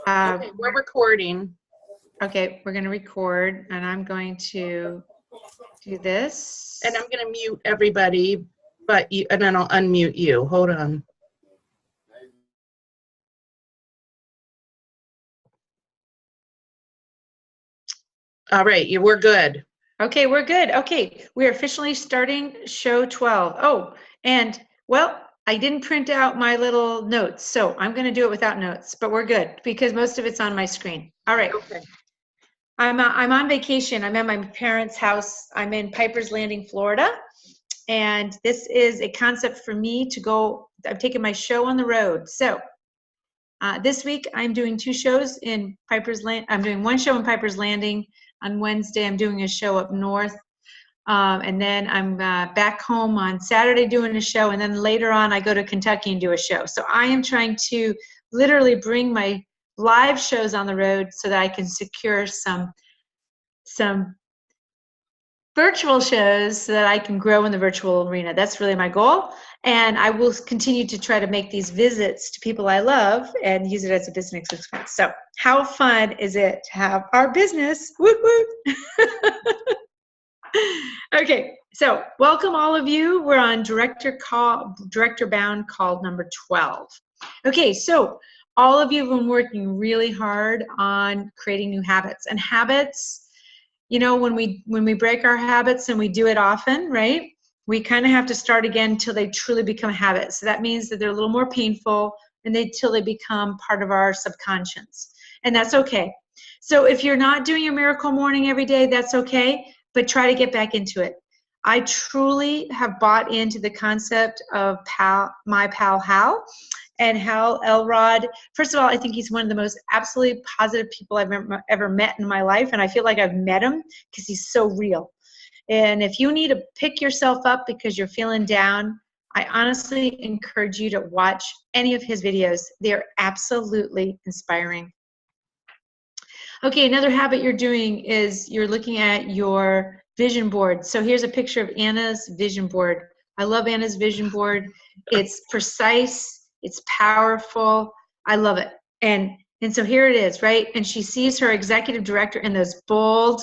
Okay, we're recording. Okay, we're going to record, and I'm going to do this. And I'm going to mute everybody, and then I'll unmute you. Hold on. All right, we're good. Okay, we're good. Okay, we're officially starting show 12. Oh, and well, I didn't print out my little notes, so I'm going to do it without notes, but we're good because most of it's on my screen. All right. Okay. I'm on vacation. I'm at my parents' house. I'm in Piper's Landing, Florida. And this is a concept for me to go. I'm taking my show on the road. So this week I'm doing two shows in Piper's Landing. I'm doing one show in Piper's Landing. On Wednesday, I'm doing a show up north. And then I'm back home on Saturday doing a show. And then later on, I go to Kentucky and do a show. So I am trying to literally bring my live shows on the road so that I can secure some virtual shows so that I can grow in the virtual arena. That's really my goal. And I will continue to try to make these visits to people I love and use it as a business expense. So how fun is it to have our business? Woo woo. Okay, so welcome all of you. We're on Director Bound call number 12. Okay, so all of you have been working really hard on creating new habits. And habits, you know, when we break our habits and we do it often, right? We kind of have to start again until they truly become habits. So that means that they're a little more painful and until they become part of our subconscious. And that's okay. So if you're not doing your miracle morning every day, that's okay, but try to get back into it. I truly have bought into the concept of my pal Hal. And Hal Elrod, first of all, I think he's one of the most absolutely positive people I've ever met in my life. And I feel like I've met him because he's so real. And if you need to pick yourself up because you're feeling down, I honestly encourage you to watch any of his videos. They're absolutely inspiring. Okay, another habit you're doing is you're looking at your vision board. So here's a picture of Anna's vision board. I love Anna's vision board. It's precise, it's powerful. I love it. And so here it is, right? And she sees her executive director in those bold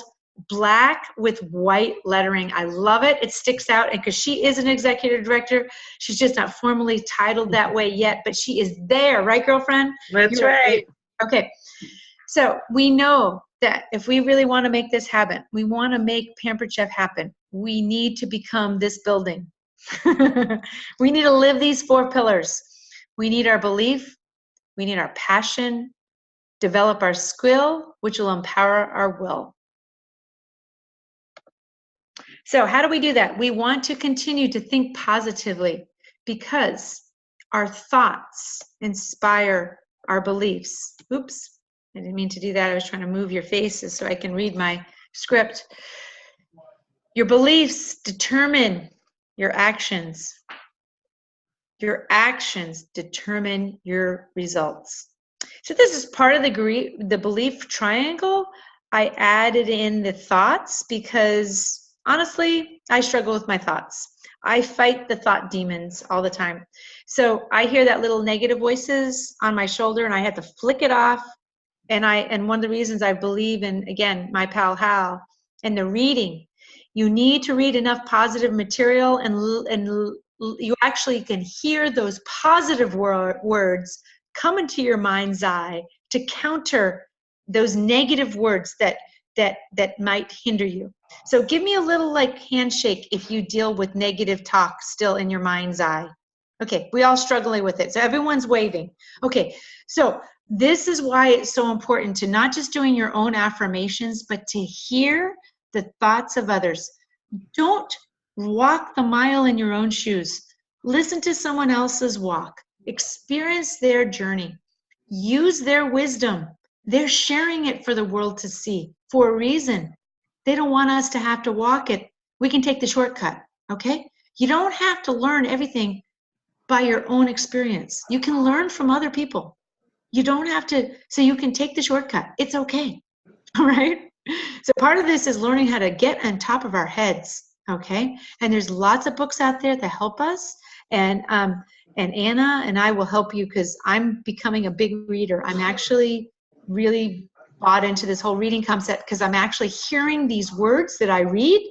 black with white lettering. I love it. It sticks out. And because she is an executive director, she's just not formally titled that way yet, but she is there, right, girlfriend? That's right. Okay. So we know that if we really want to make this happen, we want to make Pampered Chef happen, we need to become this building. We need to live these 4 pillars. We need our belief, we need our passion, develop our skill, which will empower our will. So how do we do that? We want to continue to think positively because our thoughts inspire our beliefs. Oops. I didn't mean to do that. I was trying to move your faces so I can read my script. Your beliefs determine your actions. Your actions determine your results. So this is part of the belief triangle. I added in the thoughts because honestly, I struggle with my thoughts. I fight the thought demons all the time. So I hear that little negative voices on my shoulder and I have to flick it off. And one of the reasons I believe in, again, my pal Hal, and the reading, you need to read enough positive material and you actually can hear those positive words come into your mind's eye to counter those negative words that might hinder you. So give me a little like handshake if you deal with negative talk still in your mind's eye. Okay, we all struggling with it. So everyone's waving. Okay, so this is why it's so important to not just doing your own affirmations, but to hear the thoughts of others. Don't walk the mile in your own shoes. Listen to someone else's walk. Experience their journey. Use their wisdom. They're sharing it for the world to see for a reason. They don't want us to have to walk it. We can take the shortcut, okay? You don't have to learn everything by your own experience. You can learn from other people. You don't have to, so you can take the shortcut. It's okay, all right? So part of this is learning how to get on top of our heads, okay? And there's lots of books out there that help us. And And Anna and I will help you because I'm becoming a big reader. I'm actually really bought into this whole reading concept because I'm actually hearing these words that I read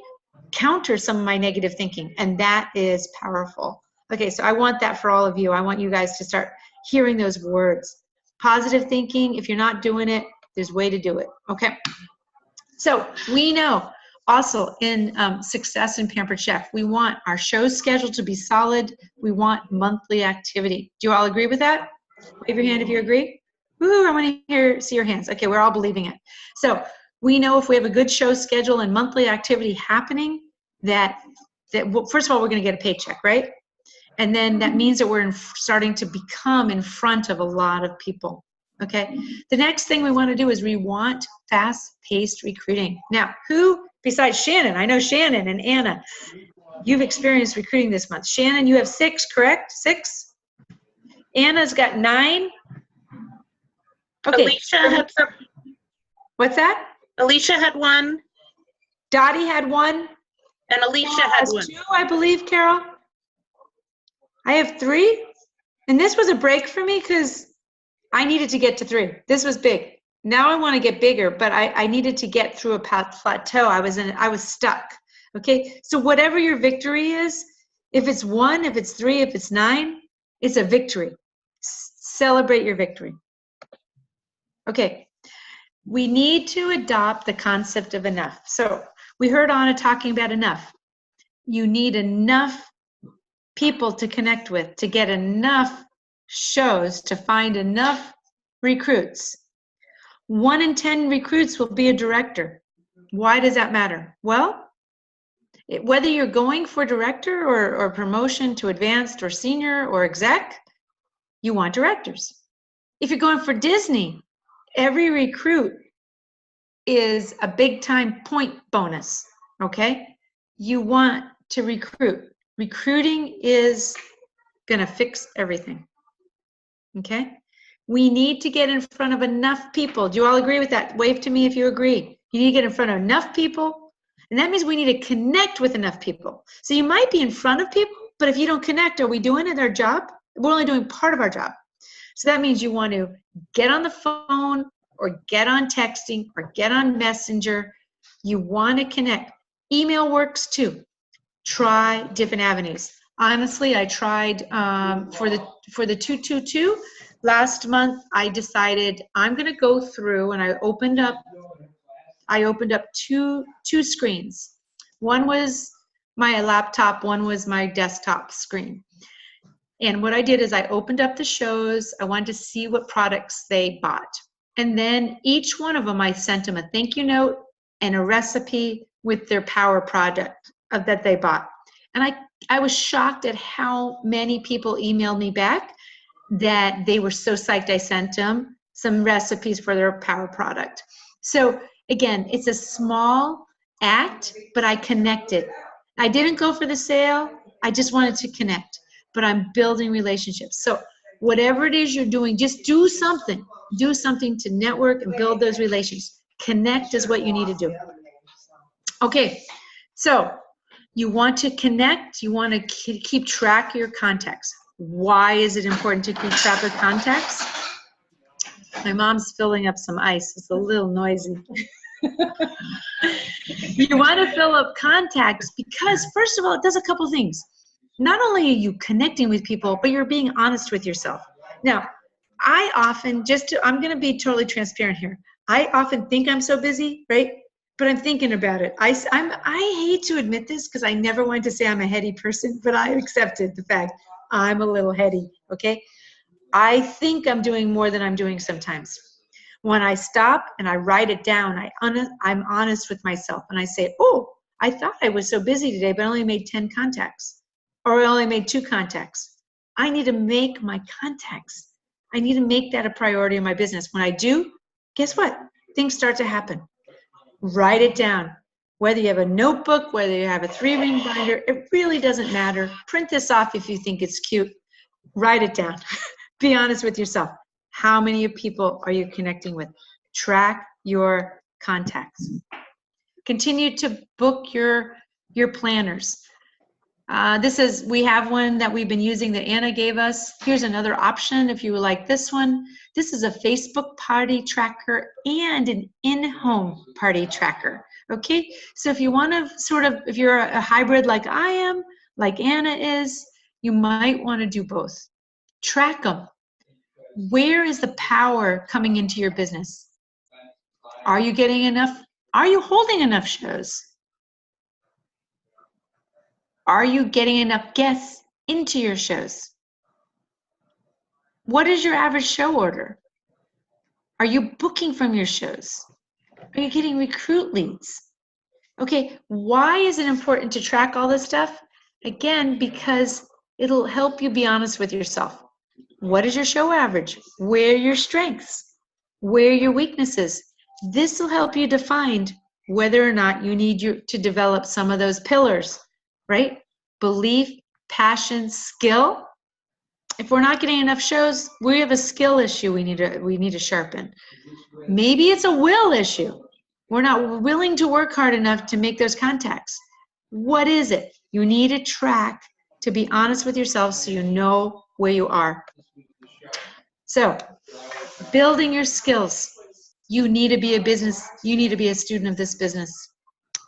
counter some of my negative thinking, and that is powerful. Okay, so I want that for all of you. I want you guys to start hearing those words. Positive thinking, if you're not doing it, there's a way to do it, okay? So we know also in Success and Pampered Chef, we want our show schedule to be solid. We want monthly activity. Do you all agree with that? Wave your hand if you agree. Woo, I want to see your hands. Okay, we're all believing it. So we know if we have a good show schedule and monthly activity happening, that well, first of all, we're going to get a paycheck, right? And then that means that we're starting to become in front of a lot of people. Okay. The next thing we want to do is we want fast-paced recruiting. Now, who besides Shannon? I know Shannon and Anna, you've experienced recruiting this month. Shannon, you have 6, correct? 6. Anna's got 9. Okay. Alicia had some. What's that? Alicia had 1, Dottie had 1. and Alicia had Has 1. 2, I believe, Carol. I have 3. And this was a break for me because I needed to get to 3. This was big. Now I want to get bigger, but I needed to get through a plateau. I was stuck. Okay. So whatever your victory is, if it's 1, if it's 3, if it's 9, it's a victory. Celebrate your victory. Okay. We need to adopt the concept of enough. So we heard Anna talking about enough. You need enough people to connect with, to get enough shows, to find enough recruits. 1 in 10 recruits will be a director. Why does that matter? Well, whether you're going for director or promotion to advanced or senior or exec, you want directors. If you're going for Disney, every recruit is a big time point bonus, okay? You want to recruit. Recruiting is gonna fix everything, okay? We need to get in front of enough people. Do you all agree with that? Wave to me if you agree. You need to get in front of enough people, and that means we need to connect with enough people. So you might be in front of people, but if you don't connect, are we doing it our job? We're only doing part of our job. So that means you want to get on the phone or get on texting or get on Messenger. You want to connect. Email works too. Try different avenues. Honestly, I tried for the 222. Last month, I decided I'm going to go through, and I opened up two screens. One was my laptop, one was my desktop screen. And what I did is I opened up the shows. I wanted to see what products they bought. And then each one of them, I sent them a thank you note and a recipe with their power product that they bought. And I was shocked at how many people emailed me back that they were so psyched I sent them some recipes for their power product. So again, it's a small act, but I connected. I didn't go for the sale. I just wanted to connect, but I'm building relationships. So whatever it is you're doing, just do something. Do something to network and build those relations. Connect is what you need to do. Okay, so you want to connect. You want to keep track of your contacts. Why is it important to keep track of contacts? My mom's filling up some ice. It's a little noisy. You want to fill up contacts because, first of all, it does a couple things. Not only are you connecting with people, but you're being honest with yourself. Now, I often, I'm going to be totally transparent here. I often think I'm so busy, right? But I'm thinking about it. I hate to admit this because I never wanted to say I'm a heady person, but I accepted the fact I'm a little heady, okay? I think I'm doing more than I'm doing sometimes. When I stop and I write it down, I'm honest with myself and I say, oh, I thought I was so busy today, but I only made 10 contacts or I only made 2 contacts. I need to make my contacts. I need to make that a priority in my business. When I do, guess what? Things start to happen. Write it down. Whether you have a notebook, whether you have a 3-ring binder, it really doesn't matter. Print this off if you think it's cute. Write it down. Be honest with yourself. How many people are you connecting with? Track your contacts. Continue to book your planners. We have one that we've been using that Anna gave us. Here's another option if you would like this one. This is a Facebook party tracker and an in-home party tracker. Okay, so if you want to if you're a hybrid like I am, like Anna is, you might want to do both. Track them. Where is the power coming into your business? Are you getting enough? Are you holding enough shows? Are you getting enough guests into your shows? What is your average show order? Are you booking from your shows? Are you getting recruit leads? Okay, why is it important to track all this stuff? Again, because it'll help you be honest with yourself. What is your show average? Where are your strengths? Where are your weaknesses? This will help you define whether or not you need to develop some of those pillars, right? Belief, passion, skill. If we're not getting enough shows, we have a skill issue we need to sharpen. Maybe it's a will issue. We're not willing to work hard enough to make those contacts. What is it? You need to track to be honest with yourself so you know where you are. So, building your skills. You need to be a student of this business.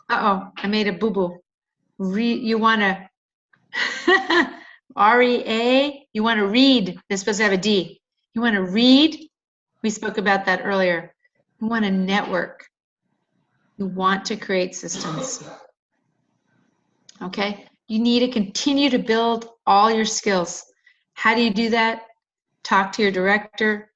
Uh-oh, I made a boo-boo. You want to, R-E-A, you want to read. It's supposed to have a D. You want to read. We spoke about that earlier. You want to network. You want to create systems. Okay? You need to continue to build all your skills. How do you do that? Talk to your director.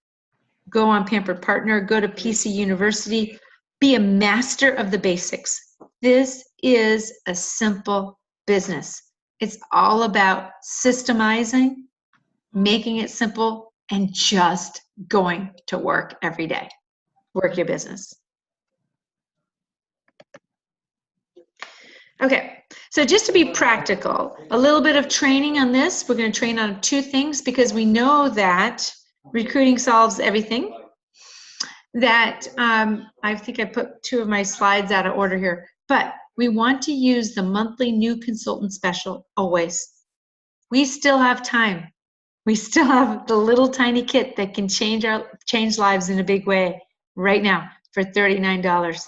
Go on Pampered Partner. Go to PC University. Be a master of the basics. This is a simple business. It's all about systemizing, making it simple, and just going to work every day. Work your business. Okay, so just to be practical, a little bit of training on this. We're going to train on 2 things because we know that recruiting solves everything. That I think I put 2 of my slides out of order here, but we want to use the monthly new consultant special always. We still have time. We still have the little tiny kit that can change lives in a big way right now for $39.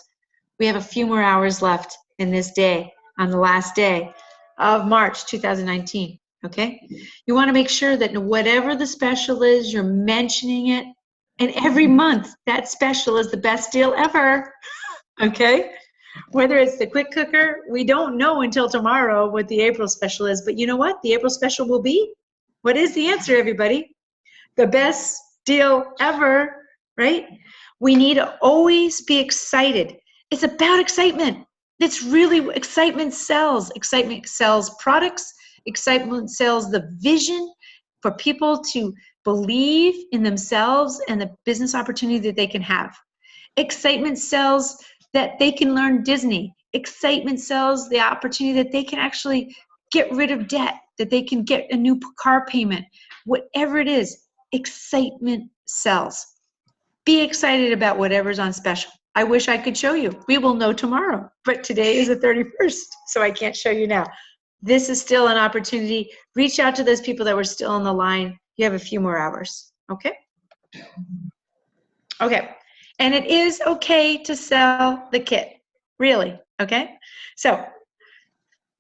We have a few more hours left in this day, on the last day of March 2019, okay? You want to make sure that whatever the special is, you're mentioning it, and every month that special is the best deal ever, okay? Whether it's the quick cooker, we don't know until tomorrow what the April special is, but you know what the April special will be? What is the answer, everybody? The best deal ever, right? We need to always be excited. It's about excitement. It's really, excitement sells. Excitement sells products. Excitement sells the vision for people to believe in themselves and the business opportunity that they can have. Excitement sells that they can learn Disney. Excitement sells the opportunity that they can actually get rid of debt, that they can get a new car payment. Whatever it is, excitement sells. Be excited about whatever's on special. I wish I could show you. We will know tomorrow, but today is the 31st, so I can't show you now. This is still an opportunity. Reach out to those people that were still on the line. You have a few more hours, okay? Okay, and it is okay to sell the kit, really, okay? So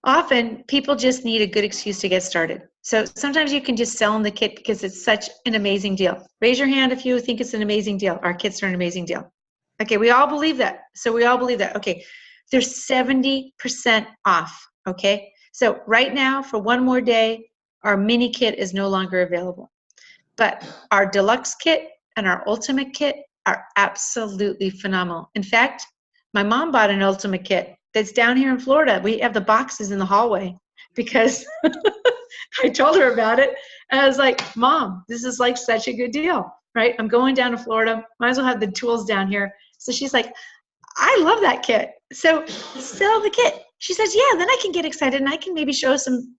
often people just need a good excuse to get started. So sometimes you can just sell them the kit because it's such an amazing deal. Raise your hand if you think it's an amazing deal. Our kits are an amazing deal. Okay, we all believe that. So we all believe that. Okay, they're 70% off, okay? So right now, for one more day, our mini kit is no longer available. But our deluxe kit and our ultimate kit are absolutely phenomenal. In fact, my mom bought an ultimate kit that's down here in Florida. We have the boxes in the hallway because I told her about it. And I was like, Mom, this is like such a good deal, right? I'm going down to Florida. Might as well have the tools down here. So she's like, I love that kit. So sell the kit. She says, yeah, then I can get excited and I can maybe show some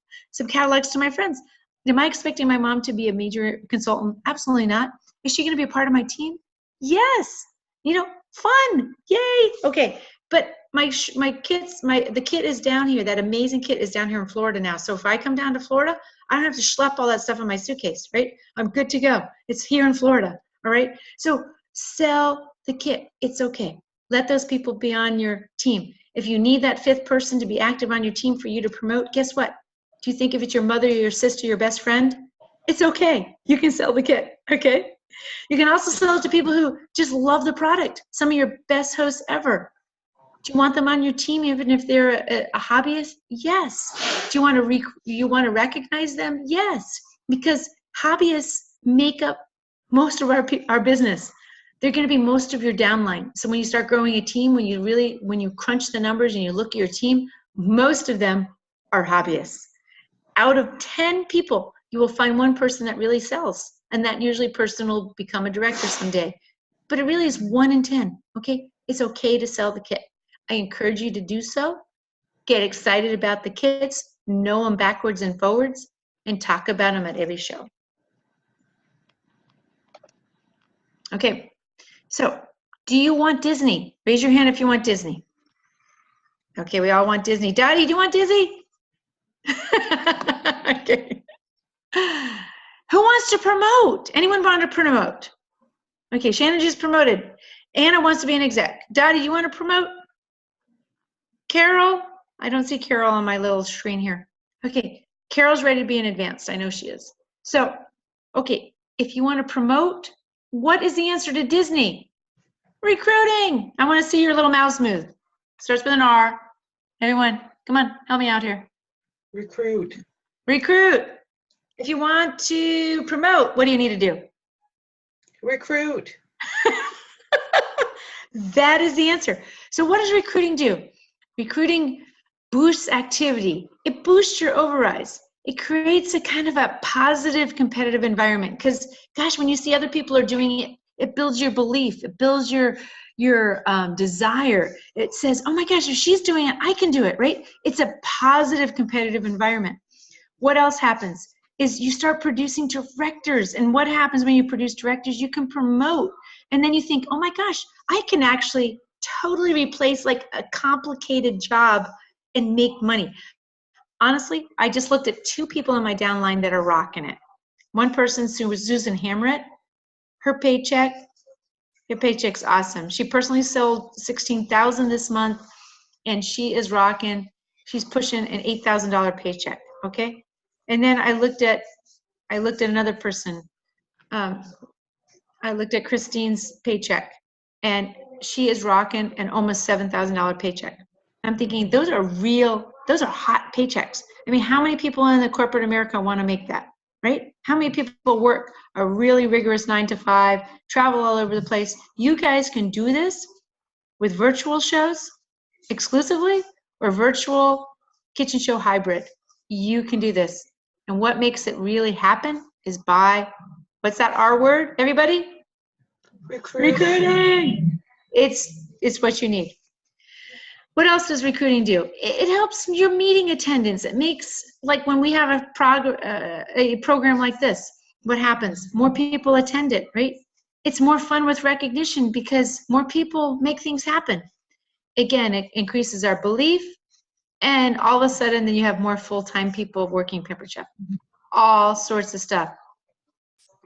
catalogs to my friends. Am I expecting my mom to be a major consultant? Absolutely not. Is she going to be a part of my team? Yes. You know, fun. Yay. Okay. But the kit is down here. That amazing kit is down here in Florida now. So if I come down to Florida, I don't have to schlep all that stuff in my suitcase, right? I'm good to go. It's here in Florida, all right? So sell the kit. It's okay. Let those people be on your team. If you need that 5th person to be active on your team for you to promote, guess what? Do you think if it's your mother, your sister, your best friend? It's okay. You can sell the kit, okay? You can also sell it to people who just love the product. Some of your best hosts ever. Do you want them on your team even if they're a hobbyist? Yes. Do you want to recognize them? Yes. Because hobbyists make up most of our business. They're going to be most of your downline. So when you start growing a team, when you crunch the numbers and you look at your team, most of them are hobbyists. Out of 10 people, you will find one person that really sells, and that usually person will become a director someday. But it really is 1 in 10, okay? It's okay to sell the kit. I encourage you to do so. Get excited about the kits, know them backwards and forwards, and talk about them at every show. Okay, so do you want Disney? Raise your hand if you want Disney. Okay, we all want Disney. Daddy, do you want Disney? Okay. Who wants to promote? Anyone want to promote? Okay, Shannon just promoted. Anna wants to be an exec. Dottie, you want to promote? Carol? I don't see Carol on my little screen here. Okay, Carol's ready to be an advanced. I know she is. So, okay, if you want to promote, what is the answer to Disney? Recruiting. I want to see your little mouse move. Starts with an R. Everyone, come on, help me out here. Recruit. Recruit. If you want to promote, what do you need to do? Recruit. That is the answer. So what does recruiting do? Recruiting boosts activity. It boosts your overrides. It creates a kind of a positive competitive environment because, gosh, when you see other people are doing it, it builds your belief. It builds your desire. It says, oh my gosh, if she's doing it, I can do it, right? It's a positive competitive environment. What else happens is you start producing directors. And what happens when you produce directors? You can promote. And then you think, oh my gosh, I can actually totally replace like a complicated job and make money. Honestly, I just looked at 2 people in my downline that are rocking it. One person, Susan Hamret, her paycheck's awesome. She personally sold $16,000 this month, and she is rocking. She's pushing an $8,000 paycheck. Okay, and then I looked at another person. I looked at Christine's paycheck, and she is rocking an almost $7,000 paycheck. I'm thinking those are hot paychecks. I mean, how many people in the corporate America want to make that, right? How many people work a really rigorous 9 to 5, travel all over the place? You guys can do this with virtual shows exclusively or virtual kitchen show hybrid. You can do this. And what makes it really happen is by, what's that R word, everybody? Recruiting. It's what you need. What else does recruiting do? It helps your meeting attendance. It makes, like when we have a program like this, what happens? More people attend it, right? It's more fun with recognition because more people make things happen. Again, it increases our belief, and all of a sudden then you have more full-time people working Pampered Chef. All sorts of stuff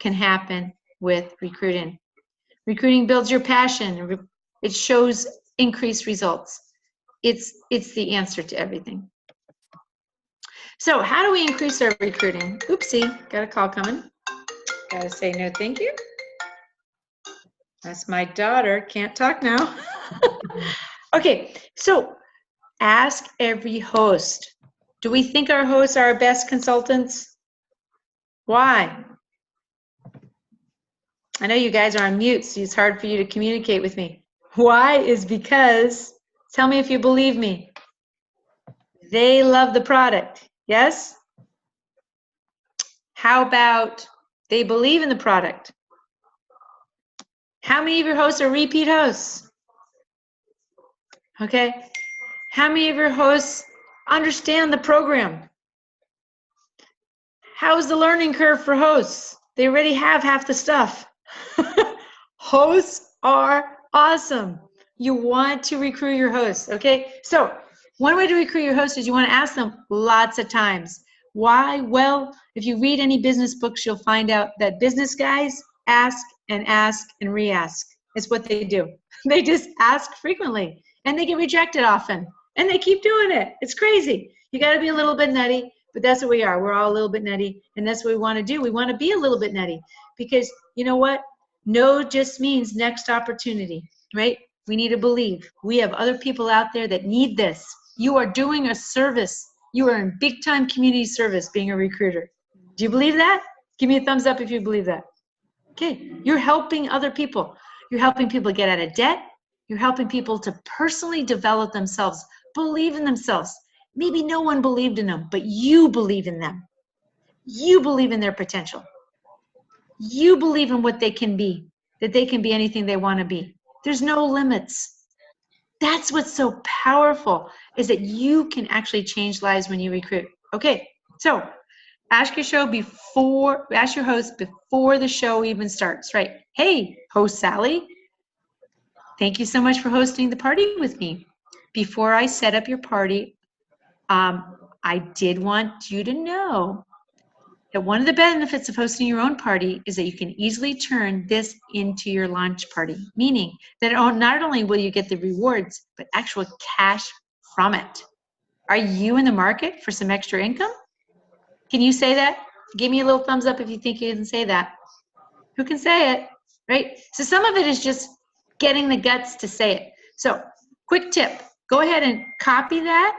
can happen with recruiting. Recruiting builds your passion. It shows increased results. It's the answer to everything. So how do we increase our recruiting? Oopsie, got a call coming. Gotta say no thank you. That's my daughter, can't talk now. Okay, so ask every host. Do we think our hosts are our best consultants? Why? I know you guys are on mute, so it's hard for you to communicate with me. Why is because, tell me if you believe me, they love the product, yes? How about they believe in the product? How many of your hosts are repeat hosts? Okay. How many of your hosts understand the program? How is the learning curve for hosts? They already have half the stuff. Hosts are awesome. You want to recruit your hosts, okay? So one way to recruit your host is you want to ask them lots of times. Why? Well, if you read any business books, you'll find out that business guys ask and ask and re-ask. It's what they do. They just ask frequently, and they get rejected often, and they keep doing it. It's crazy. You got to be a little bit nutty, but that's what we are. We're all a little bit nutty, and that's what we want to do. We want to be a little bit nutty because you know what? No just means next opportunity, right? We need to believe. We have other people out there that need this. You are doing a service. You are in big time community service being a recruiter. Do you believe that? Give me a thumbs up if you believe that. Okay, you're helping other people. You're helping people get out of debt. You're helping people to personally develop themselves, believe in themselves. Maybe no one believed in them, but you believe in them. You believe in their potential. You believe in what they can be, that they can be anything they want to be. There's no limits. That's what's so powerful, is that you can actually change lives when you recruit. Okay, so ask your host before the show even starts, right? Hey, host Sally, thank you so much for hosting the party with me. Before I set up your party, I did want you to know that one of the benefits of hosting your own party is that you can easily turn this into your launch party, meaning that not only will you get the rewards, but actual cash from it. Are you in the market for some extra income? Can you say that? Give me a little thumbs up if you think you can say that. Who can say it, right? So some of it is just getting the guts to say it. So quick tip, go ahead and copy that,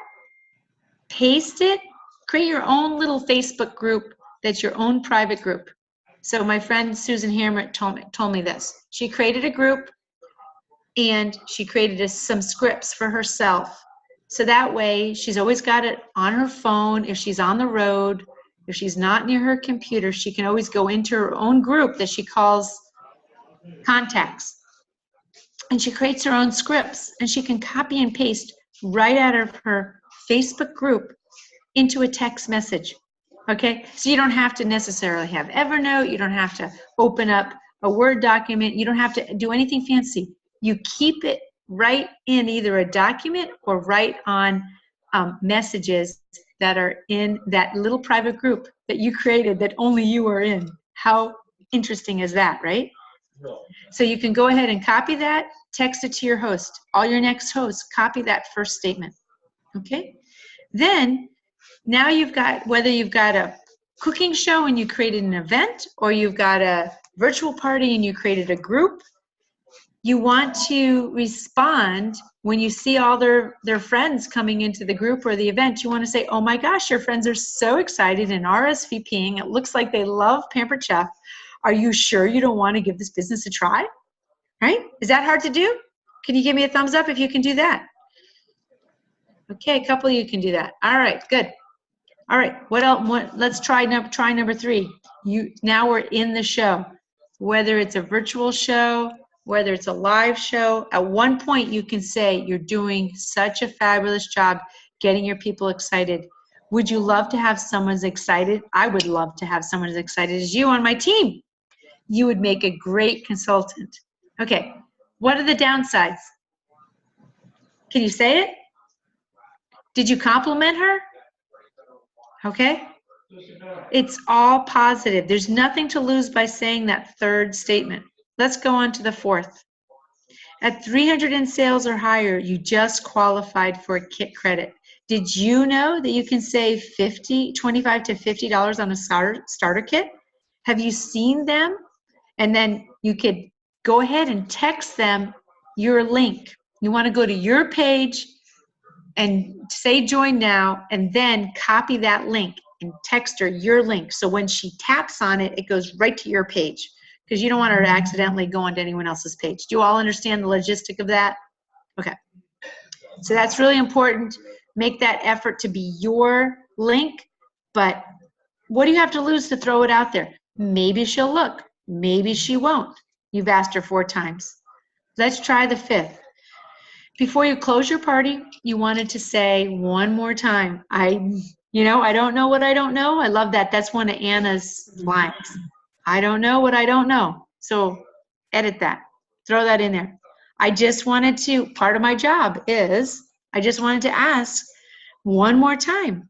paste it, create your own little Facebook group that's your own private group. So my friend Susan Hamrick told me this. She created a group and she created some scripts for herself. So that way she's always got it on her phone. If she's on the road, if she's not near her computer, she can always go into her own group that she calls contacts. And she creates her own scripts and she can copy and paste right out of her Facebook group into a text message. Okay, so you don't have to necessarily have Evernote. You don't have to open up a Word document. You don't have to do anything fancy. You keep it right in either a document or right on messages that are in that little private group that you created that only you are in. How interesting is that, right? So you can go ahead and copy that, text it to your host. All your next hosts, copy that first statement. Okay? Then, now you've got, whether you've got a cooking show and you created an event, or you've got a virtual party and you created a group, you want to respond when you see all their friends coming into the group or the event. You want to say, oh my gosh, your friends are so excited and RSVPing. It looks like they love Pampered Chef. Are you sure you don't want to give this business a try? Right? Is that hard to do? Can you give me a thumbs up if you can do that? Okay, a couple of you can do that. All right, good. All right, what else? Let's try number 3. Now we're in the show. Whether it's a virtual show, whether it's a live show, at one point you can say you're doing such a fabulous job getting your people excited. Would you love to have someone as excited? I would love to have someone as excited as you on my team. You would make a great consultant. Okay, what are the downsides? Can you say it? Did you compliment her? Okay? It's all positive. There's nothing to lose by saying that third statement. Let's go on to the 4th. At 300 in sales or higher, you just qualified for a kit credit. Did you know that you can save $25 to $50 on a starter kit? Have you seen them? And then you could go ahead and text them your link. You want to go to your page and say join now, and then copy that link and text her your link. So when she taps on it, it goes right to your page, because you don't want her to accidentally go onto anyone else's page. Do you all understand the logistic of that? Okay. So that's really important. Make that effort to be your link, but what do you have to lose to throw it out there? Maybe she'll look. Maybe she won't. You've asked her 4 times. Let's try the 5th. Before you close your party, you wanted to say one more time, I don't know what I don't know. I love that. That's one of Anna's lines. I don't know what I don't know. So edit that. Throw that in there. I just wanted to, part of my job is, I just wanted to ask one more time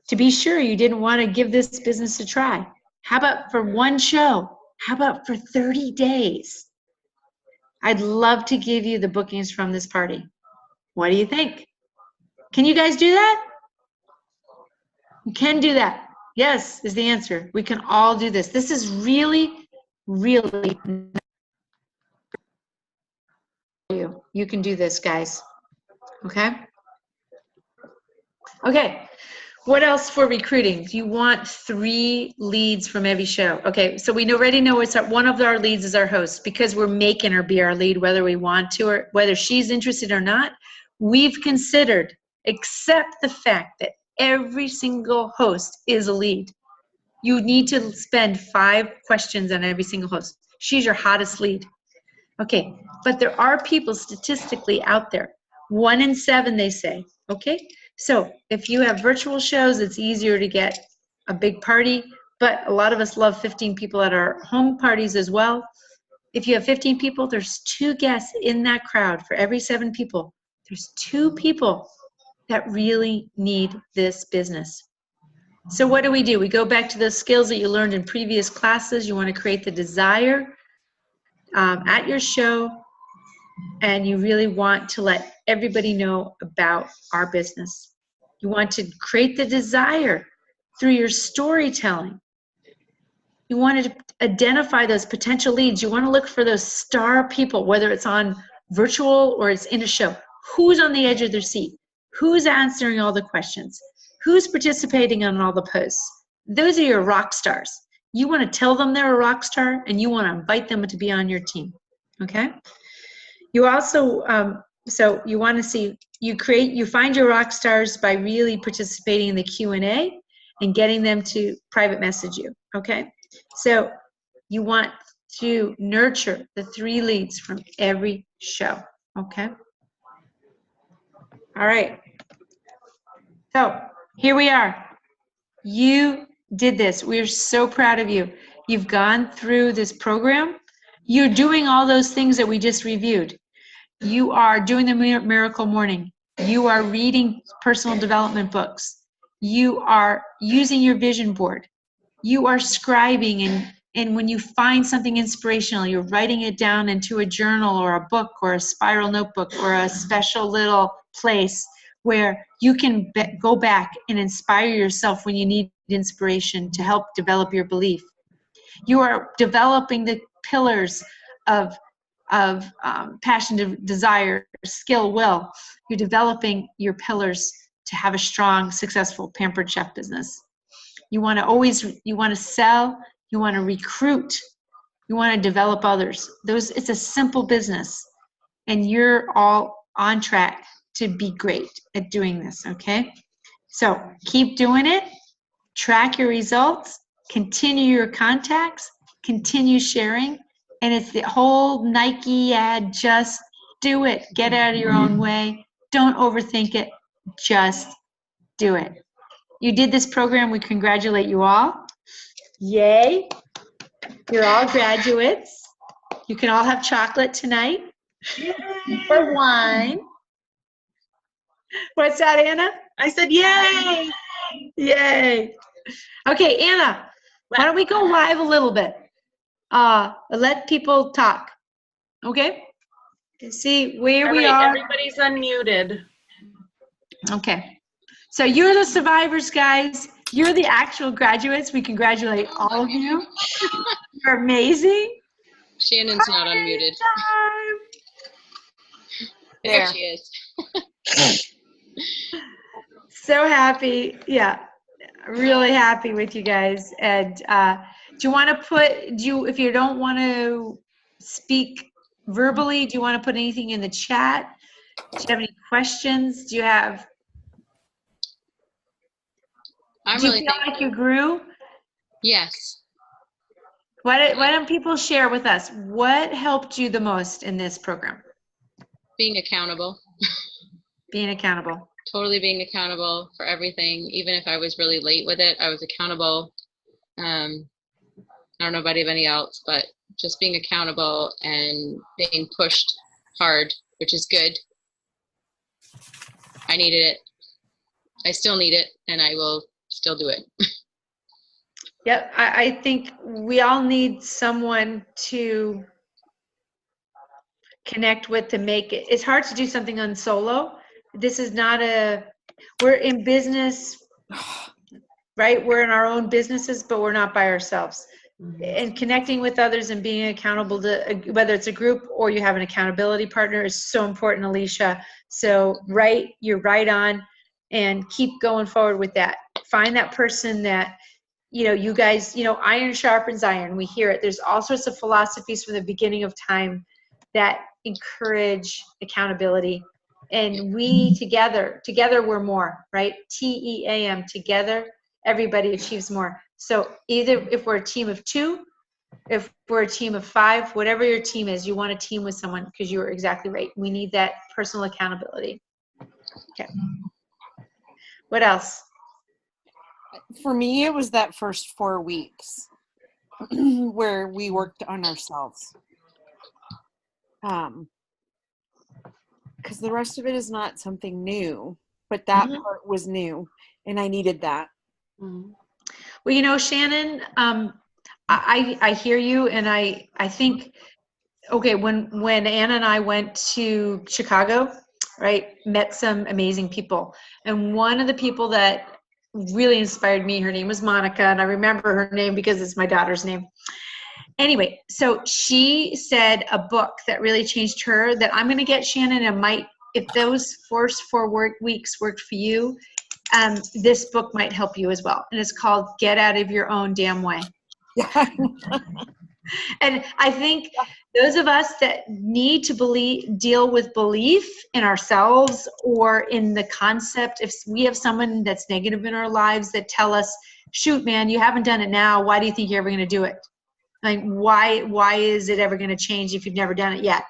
to be sure you didn't want to give this business a try. How about for one show? How about for 30 days? I'd love to give you the bookings from this party. What do you think? Can you guys do that? You can do that. Yes, is the answer. We can all do this. This is really, really you. You can do this, guys. Okay? Okay. What else for recruiting? Do you want 3 leads from every show? Okay, so we already know it's one of our leads is our host because we're making her be our lead whether we want to or whether she's interested or not. We've considered, accept the fact that every single host is a lead. You need to spend 5 questions on every single host. She's your hottest lead. Okay, but there are people statistically out there. 1 in 7, they say. Okay, so if you have virtual shows, it's easier to get a big party, but a lot of us love 15 people at our home parties as well. If you have 15 people, there's 2 guests in that crowd. For every 7 people, there's 2 people that really need this business. So what do? We go back to those skills that you learned in previous classes. You want to create the desire at your show, and you really want to let everybody know about our business. You want to create the desire through your storytelling. You want to identify those potential leads. You want to look for those star people, whether it's on virtual or it's in a show. Who's on the edge of their seat? Who's answering all the questions? Who's participating on all the posts? Those are your rock stars. You want to tell them they're a rock star, and you want to invite them to be on your team. Okay? You also, so you want to see, you find your rock stars by really participating in the Q&A and getting them to private message you. Okay? So you want to nurture the 3 leads from every show. Okay? All right. So here we are. You did this. We're so proud of you. You've gone through this program. You're doing all those things that we just reviewed. You are doing the Miracle Morning. You are reading personal development books. You are using your vision board. You are scribing, and when you find something inspirational, you're writing it down into a journal or a book or a spiral notebook or a special little place where you can go back and inspire yourself when you need inspiration to help develop your belief. You are developing the pillars of passion, desire, skill, will. You're developing your pillars to have a strong, successful, pampered chef business. You want to sell, you want to recruit, you want to develop others. It's a simple business, and you're all on track to be great at doing this, okay? So keep doing it, track your results, continue your contacts, continue sharing, and it's the whole Nike ad, just do it. Get out of your own way. Don't overthink it. Just do it. You did this program. We congratulate you all. Yay. You're all graduates. You can all have chocolate tonight. Or wine. What's that, Anna? I said, yay! Yay. Okay, Anna, why don't we go live a little bit? Let people talk. Okay? See where we are. Everybody's unmuted. Okay. So you're the survivors, guys. You're the actual graduates. We congratulate all of you. You're amazing. Shannon's not unmuted. There she is. So happy. Yeah. Really happy with you guys. And do you want to if you don't want to speak verbally, do you want to put anything in the chat? Do you have any questions? Do you feel like you grew? Yes. Why don't people share with us? What helped you the most in this program? Being accountable. Being accountable. Totally being accountable for everything. Even if I was really late with it, I was accountable. I don't know about anybody else, but just being accountable and being pushed hard, which is good. I needed it. I still need it, and I will still do it. Yep, I think we all need someone to connect with to make it. It's hard to do something on solo. This is not we're in business, right? We're in our own businesses, but we're not by ourselves. And connecting with others and being accountable to, whether it's a group or you have an accountability partner, is so important, Alicia. So you're right on, and keep going forward with that. Find that person that, you guys, iron sharpens iron. We hear it. There's all sorts of philosophies from the beginning of time that encourage accountability. And we together we're more, right? TEAM, together, everybody achieves more. So either if we're a team of 2, if we're a team of 5, whatever your team is, you want a team with someone, because you are exactly right. We need that personal accountability. Okay. What else? For me, it was that first 4 weeks where we worked on ourselves. Because the rest of it is not something new, but that part was new, and I needed that. Well, Shannon, I hear you, and I think, okay, when Anna and I went to Chicago, right, met some amazing people, and one of the people that really inspired me, her name was Monica, and I remember her name because it's my daughter's name. Anyway, so she said a book that really changed her that I'm going to get Shannon, and if those first 4 weeks worked for you, this book might help you as well. And it's called Get Out of Your Own Damn Way. And I think those of us that need to deal with belief in ourselves or in the concept, if we have someone that's negative in our lives that tell us, shoot, man, you haven't done it now. Why do you think you're ever going to do it? Like, why is it ever going to change if you've never done it yet?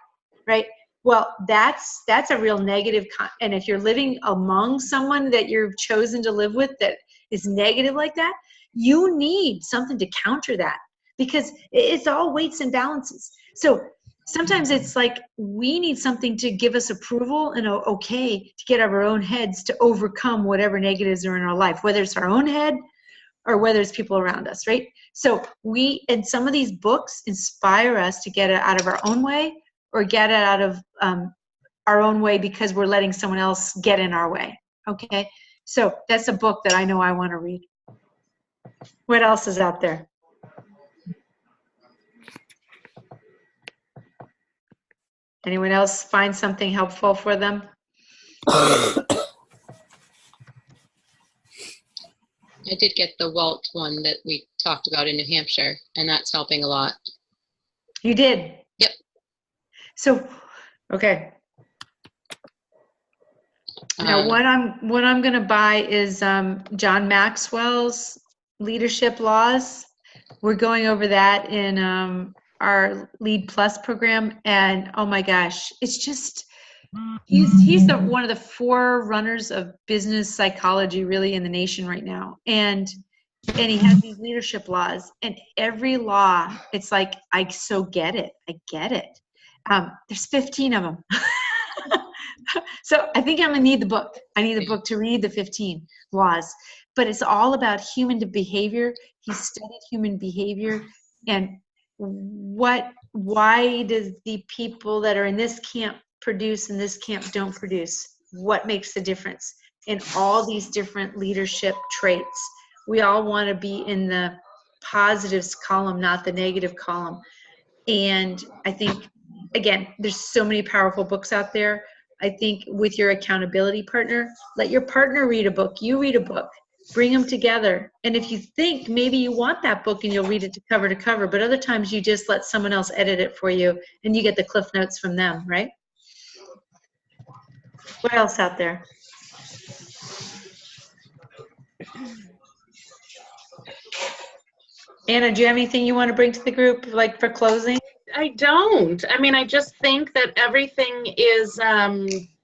Right? Well, that's a real negative. And if you're living among someone that you've chosen to live with that is negative like that, you need something to counter that, because it's all weights and balances. So sometimes it's like we need something to give us approval and okay to get out of our own heads to overcome whatever negatives are in our life, whether it's our own head or whether it's people around us, right? So and some of these books inspire us to get it out of our own way, or get it out of our own way because we're letting someone else get in our way, okay? So that's a book that I know I want to read. What else is out there? Anyone else find something helpful for them? I did get the Walt one that we talked about in New Hampshire, and that's helping a lot. You did? Yep. So, okay. Now, what I'm going to buy is John Maxwell's Leadership Laws. We're going over that in our Lead Plus program, and oh my gosh, it's just he's one of the forerunners of business psychology really in the nation right now, and he has these leadership laws, and every law, it's like, I so get it. I get it. There's 15 of them. So I think I'm gonna need the book. I need the book to read the 15 laws, but it's all about human behavior. He studied human behavior, and why does the people that are in this camp produce and this camp don't produce? What makes the difference in all these different leadership traits? We all want to be in the positives column, not the negative column. And I think, again, there's so many powerful books out there. I think with your accountability partner, let your partner read a book. You read a book. Bring them together. And if you think maybe you want that book and you'll read it to cover, but other times you just let someone else edit it for you and you get the cliff notes from them, right? What else out there? Anna, do you have anything you want to bring to the group, like for closing? I don't. I mean, I just think that everything is,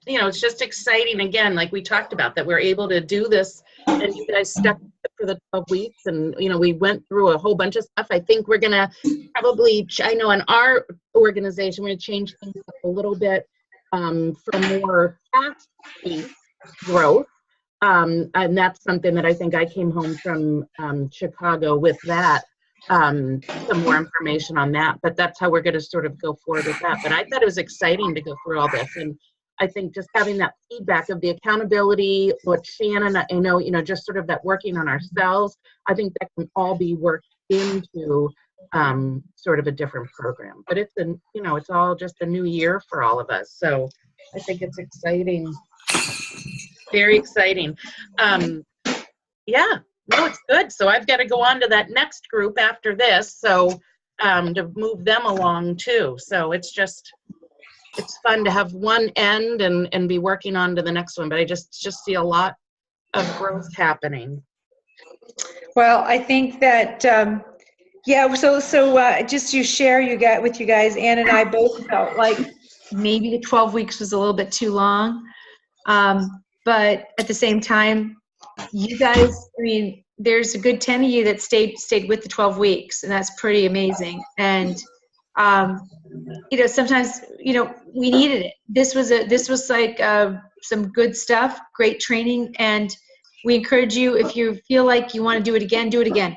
it's just exciting. Again, like we talked about, that we're able to do this, and you guys stuck for the 12 weeks, and we went through a whole bunch of stuff. I think we're gonna probably, I know in our organization. We're going to change things up a little bit for more fast-paced growth. And that's something that I think I came home from Chicago with that, some more information on that. But that's how we're going to sort of go forward with that. But I thought it was exciting to go through all this. And I think just having that feedback of the accountability, what Shannon, I know, just sort of that working on ourselves, I think that can all be worked into sort of a different program. But it's it's all just a new year for all of us. So I think it's exciting. Very exciting. Yeah, no, it's good. So I've got to go on to that next group after this. So to move them along too. So it's fun to have one end and be working on to the next one. But I just see a lot of growth happening. Well, I think that, yeah, so just to share with you guys, Ann and I both felt like maybe the 12 weeks was a little bit too long. But at the same time, you guys, I mean, there's a good 10 of you that stayed with the 12 weeks, and that's pretty amazing. And, sometimes, we needed it. This was like some good stuff, great training, and we encourage you, if you feel like you want to do it again, do it again.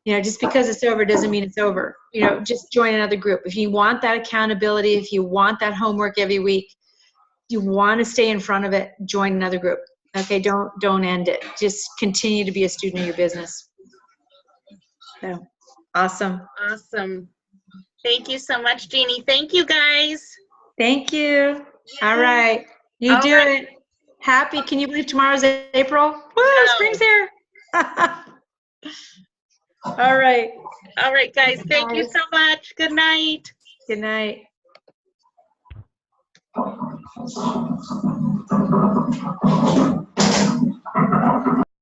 Just because it's over doesn't mean it's over. Just join another group. If you want that accountability, if you want that homework every week, you want to stay in front of it, join another group. Okay, don't end it. Just continue to be a student of your business. So, awesome. Awesome. Thank you so much, Jeannie. Thank you, guys. Thank you. All right. You All do right. it. Happy. Can you believe tomorrow's April? Woo, No. spring's here. All right. All right, guys. Thank you so much. Good night. Good night.